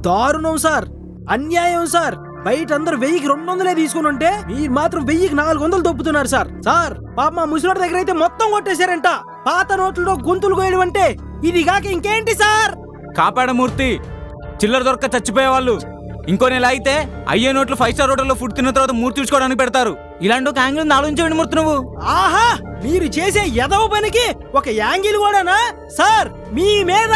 దారుణం సార్, అన్యాయం సార్. బయట అందరు 1000కి 200 తీసుకుని ఉంటే మీరు మాత్రం 1000కి 400 దొబ్బుతున్నారు సార్. సార్ పాప మా ముసలోడి దగ్గర అయితే మొత్తం కొట్టేశారంట. పాత నోట్లలో గొంతులు కోయడం అంటే ఇది కాక ఇంకేంటి సార్? కాపాడమూర్తి, చిల్లర దొరక్క చచ్చిపోయే వాళ్ళు ఇంకో నెల అయితే అయ్యే నోట్లు 5 స్టార్ హోటల్లో ఫుడ్ తిన్న తర్వాత మూర్తి చూసుకోవడానికి పెడతారు. ఇలాంటి ఒక యాంగిల్ ఆలోచించండి మూర్తి నువ్వు. ఆహా, మీరు చేసే ఎదవ పనికి ఒక యాంగిల్ కూడానా సార్? మీ మీద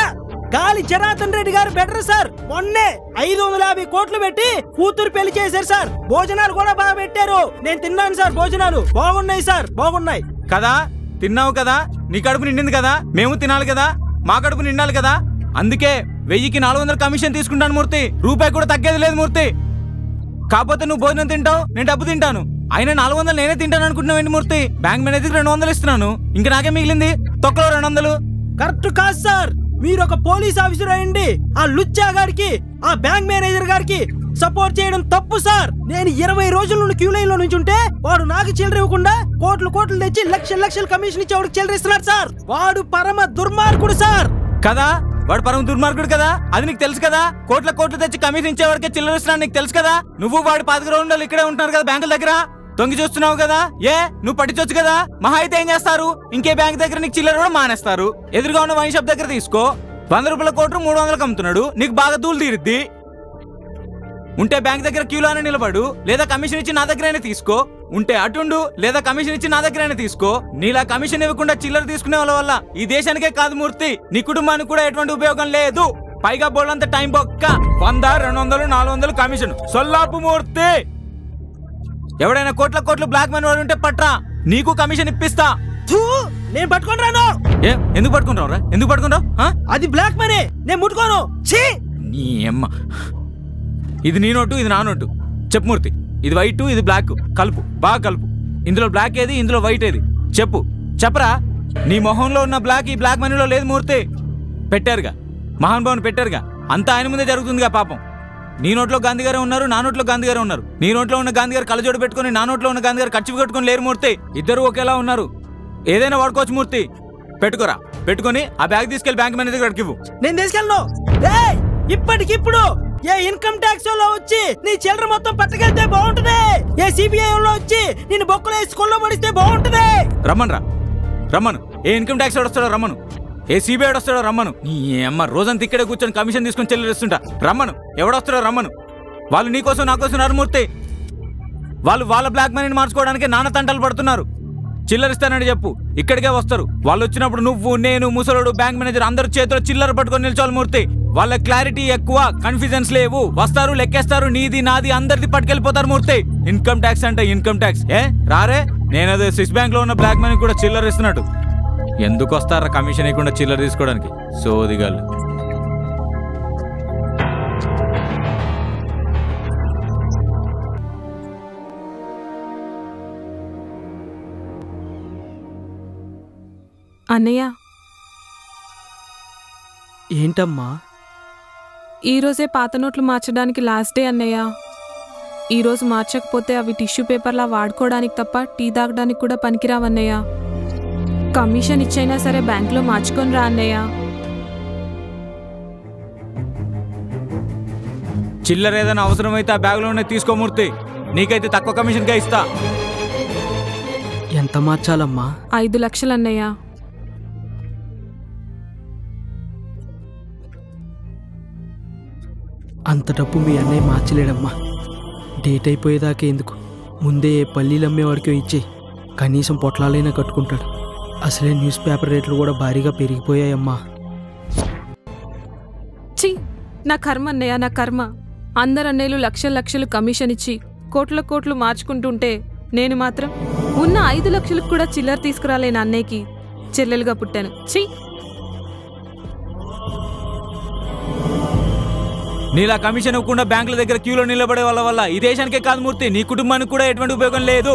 గాలి జనార్దన్ రెడ్డి గారు బెటర్ సార్. మొన్నే 550 కోట్లు పెట్టి కూతురు పెళ్లి చేశారు సార్. భోజనాలు కూడా బాగా పెట్టారు. నేను తిన్నాను సార్, భోజనాలు బాగున్నాయి సార్, బాగున్నాయి కదా. తిన్నావు కదా, నీ కడుపు నిండింది కదా, మేము తినాలి కదా, మా కడుపు నిండాలి కదా. అందుకే 1000కి 400 కమిషన్ తీసుకుంటాను మూర్తి. రూపాయి కూడా తగ్గేది లేదు మూర్తి. కాకపోతే నువ్వు భోజనం తింటావు, నేను డబ్బు తింటాను. అయినా 400 నేనే తింటాను అనుకుంటున్నావు మూర్తి? బ్యాంక్ మేనేజర్కి 200 ఇస్తున్నాను, ఇంకా నాకే మిగిలింది తొక్కలో 200. కరెక్ట్ కాదు సార్. మీరు ఒక పోలీస్ ఆఫీసర్ అయ్యండి ఆ లుచ్చా గారికి, ఆ బ్యాంక్ మేనేజర్ గారికి సపోర్ట్ చేయడం తప్పు సార్. నేను 20 రోజుల నుండి క్యూ లైన్ లో నుంచి ఉంటే వాడు నాకు చిల్లర ఇవ్వకుండా కోట్లు తెచ్చి లక్షల కమిషన్ ఇచ్చి వాడికి చిల్లర ఇస్తున్నాడు సార్. వాడు పరమ దుర్మార్గుడు సార్. కదా, వాడు పరమ దుర్మార్గుడు కదా, అది నీకు తెలుసు కదా. కోట్లు తెచ్చి కమిషన్ ఇచ్చేవాడికే చిల్లర ఇస్తున్నాడు నీకు తెలుసు కదా. నువ్వు వాడు 10 రోజులు ఇక్కడే ఉంటున్నారు కదా బ్యాంకుల దగ్గర, తొంగి చూస్తున్నావు కదా. నువ్వు పట్టించొచ్చు కదా. మహా అయితే ఏం చేస్తారు, ఇంకే బ్యాంక్ దగ్గర నీకు చిల్లర కూడా మానేస్తారు. ఎదురుగా ఉన్న వైన్ షాప్ దగ్గర తీసుకో, 100 రూపాయల కోట్లు 300కి అమ్ముతున్నాడు, నీకు బాగా దూలు తీరుద్ది. ఉంటే బ్యాంక్ దగ్గర క్యూలోనే నిలబడు, లేదా కమిషన్ ఇచ్చి నా దగ్గరైనా తీసుకో. ఉంటే అటుండు, లేదా కమిషన్ ఇచ్చి నా దగ్గరైనా తీసుకో. నీలా కమిషన్ ఇవ్వకుండా చిల్లర తీసుకునే వాళ్ళ వల్ల ఈ దేశానికే కాదు మూర్తి, నీ కుటుంబానికి కూడా ఎటువంటి ఉపయోగం లేదు. పైగా బోళ్ళంత టైం బొక్క. 100, 200, 400 కమిషన్ సొల్లాపు మూర్తి. ఎవడైనా కోట్ల బ్లాక్ మనీ వాడు ఉంటే పట్రా, నీకు కమిషన్ ఇప్పిస్తా. నేను పట్టుకొని రాను. ఎందుకు పట్టుకుంటావురా? ఎందుకు పట్టుకుంటావు? అది బ్లాక్ మనీ, నేను ముట్టుకోను. నీ అమ్మ, ఇది నీ నోటు, ఇది నా నోటు. చెప్పు మూర్తి, ఇది వైట్, ఇది బ్లాక్, కలుపు, బాగా కలుపు. ఇందులో బ్లాక్ ఏది, ఇందులో వైట్ ఏది చెప్పరా. నీ మొహంలో ఉన్న బ్లాక్ ఈ బ్లాక్ మనీలో లేదు మూర్తి. పెట్టారుగా, మహాన్ భవన్ పెట్టారుగా, అంతా ఆయన ముందే జరుగుతుందిగా పాపం. నీ నోట్లో గాంధీ గారే ఉన్నారు, నా నోట్లో గాంధీ గారే ఉన్నారు. నీ నోట్లో ఉన్న గాంధీ గారు కళ్ళజోడు పెట్టుకుని, నా నోట్లో ఉన్న గాంధీ గారు ఖర్చు కట్టుకుని లేరు మూర్తి. ఇద్దరు ఒకేలా ఉన్నారు. ఏదైనా వాడుకోవచ్చు మూర్తి. పెట్టుకోరా, పెట్టుకుని ఆ బ్యాగ్ తీసుకెళ్లి బ్యాంక్ మేనేజర్ గారికి ఇవ్వు. నేను తీసుకెళ్ళను. ఇప్పటికిప్పుడు ఏ ఇన్కమ్ ట్యాక్స్ లో వచ్చి నీ చిల్లర మొత్తం పట్టుకెళ్తే బాగుంటుంది. ఏ సిబిఐ లో వచ్చి నేను బొక్కలో స్కూల్లో పడిస్తే బాగుంటుంది. రమ్మను. ఏ ఇన్కమ్ ట్యాక్స్ వస్తాడో రమ్మను, ఏ సిబిఐ వస్తాడో రమ్మను. నీ అమ్మ రోజంతా ఇక్కడే కూర్చొని కమిషన్ తీసుకొని చెల్లిస్తుంటా. రమ్మను, ఎవడొస్తాడో రమ్మను. వాళ్ళు నీకోసం నాకోసం మూర్తి. వాళ్ళు వాళ్ళ బ్లాక్ మనీని మార్చుకోవడానికి నాన్న తంటలు పడుతున్నారు. చిల్లరిస్తానని చెప్పు, ఇక్కడికే వస్తారు. వాళ్ళు వచ్చినప్పుడు నువ్వు, నేను, ముసలోడు, బ్యాంక్ మేనేజర్ అందరూ చేతిలో చిల్లర పట్టుకొని నిల్చోవాలి మూర్తి. వాళ్ళ క్లారిటీ ఎక్కువ, కన్ఫ్యూజన్స్ లేవు. వస్తారు, లెక్కేస్తారు, నీది నాది అందరిది పట్టుకెళ్ళిపోతారు మూర్తి. ఇన్కమ్ ట్యాక్స్ అంటే ఇన్కమ్ ట్యాక్స్. రారే, నేనదే స్విస్ బ్యాంక్ లో ఉన్న బ్లాక్ మనీ కూడా చిల్లర ఇస్తున్నట్టు. ఎందుకు వస్తారా కమిషన్ ఇవ్వకుండా చిల్లర తీసుకోవడానికి? సోదిగాళ్ళు. అన్నయ్య, ఏంటమ్మా? ఈరోజే పాత నోట్లు మార్చడానికి లాస్ట్ డే అన్నయ్య. ఈరోజు మార్చకపోతే అవి టిష్యూ పేపర్లా వాడుకోవడానికి తప్ప టీ తాగడానికి కూడా పనికిరావన్నయ్య. కమిషన్ ఇచ్చైనా సరే బ్యాంకులో మార్చుకొని రా అన్నయ్య. చిల్లర ఏదైనా అవసరమైతే ఆ బ్యాగ్లోనే తీసుకోమూర్తి. నీకైతే తక్కువ కమిషన్గా ఇస్తా. ఎంత మార్చాలమ్మా? 5 లక్షలు అన్నయ్య. అంత డబ్బు మీ అన్నయ్య మార్చలేడమ్మా. డేట్ అయిపోయేదాకా ఎందుకు, ముందే పల్లీలు అమ్మేవాడికి ఇచ్చే, కనీసం పొట్లాలైనా కట్టుకుంటాడు. అసలే న్యూస్ పేపర్ రేట్లు కూడా భారీగా పెరిగిపోయాయమ్మా. ఛీ, నా కర్మ అన్నయ్య, నా కర్మ. అందరు అన్నయ్యలు లక్షలు కమిషన్ ఇచ్చి కోట్లు మార్చుకుంటుంటే నేను మాత్రం ఉన్న 5 లక్షలకు కూడా చిల్లర తీసుకురాలేని అన్నయ్యకి చెల్లెలుగా పుట్టాను. ఛీ. నీలా కమిషన్ ఇవ్వకుండా బ్యాంకుల దగ్గర క్యూలో నిలబడే వాళ్ళ వల్ల ఈ దేశానికే కాదు మూర్తి, నీ కుటుంబానికి కూడా ఎటువంటి ఉపయోగం లేదు.